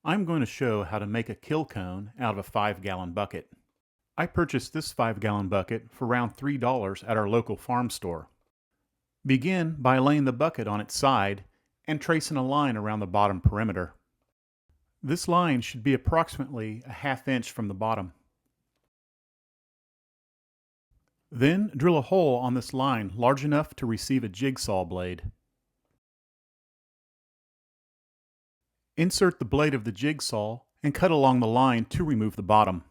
I'm going to show how to make a kill cone out of a 5-gallon bucket. I purchased this 5-gallon bucket for around $3 at our local farm store. Begin by laying the bucket on its side and tracing a line around the bottom perimeter. This line should be approximately a ½ inch from the bottom. Then drill a hole on this line large enough to receive a jigsaw blade. Insert the blade of the jigsaw and cut along the line to remove the bottom.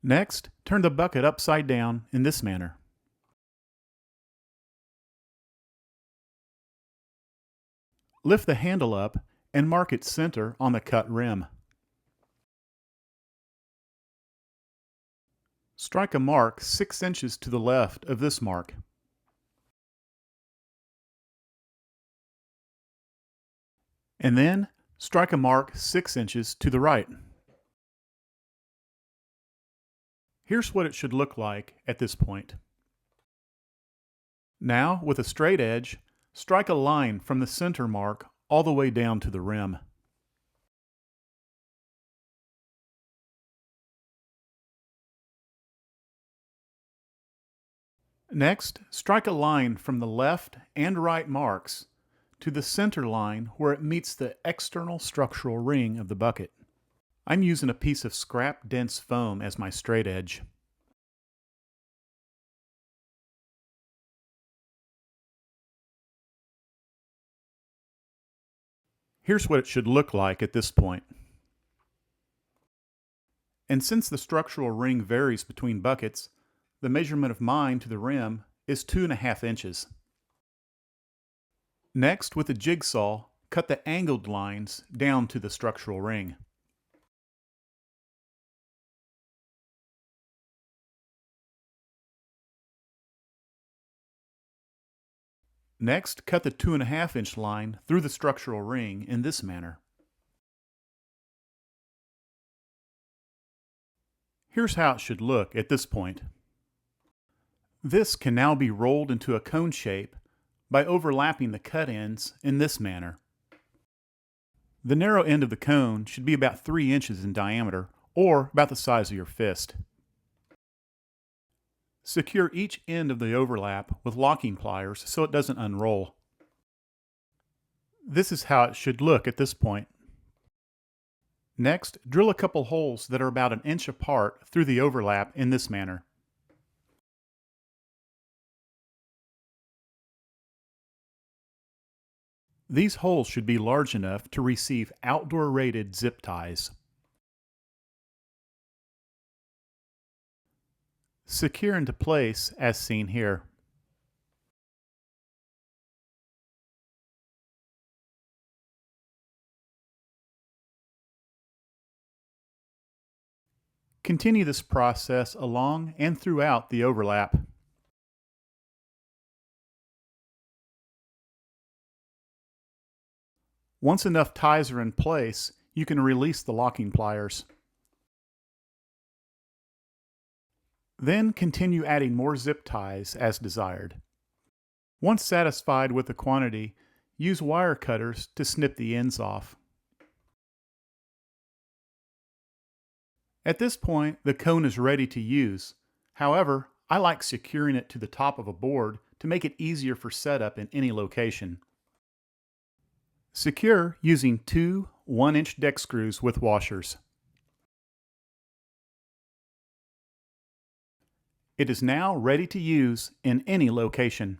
Next, turn the bucket upside down in this manner. Lift the handle up and mark its center on the cut rim. Strike a mark 6 inches to the left of this mark. And then strike a mark 6 inches to the right. Here's what it should look like at this point. Now, with a straight edge, strike a line from the center mark all the way down to the rim. Next, strike a line from the left and right marks to the center line where it meets the external structural ring of the bucket. I'm using a piece of scrap dense foam as my straight edge. Here's what it should look like at this point. And since the structural ring varies between buckets, the measurement of mine to the rim is 2½ inches. Next, with a jigsaw, cut the angled lines down to the structural ring. Next, cut the 2½ inch line through the structural ring in this manner. Here's how it should look at this point. This can now be rolled into a cone shape by overlapping the cut ends in this manner. The narrow end of the cone should be about 3 inches in diameter, or about the size of your fist. Secure each end of the overlap with locking pliers so it doesn't unroll. This is how it should look at this point. Next, drill a couple holes that are about 1 inch apart through the overlap in this manner. These holes should be large enough to receive outdoor rated zip ties. Secure into place as seen here. Continue this process along and throughout the overlap. Once enough ties are in place, you can release the locking pliers. Then continue adding more zip ties as desired. Once satisfied with the quantity, use wire cutters to snip the ends off. At this point, the cone is ready to use. However, I like securing it to the top of a board to make it easier for setup in any location. Secure using 2 1-inch deck screws with washers. It is now ready to use in any location.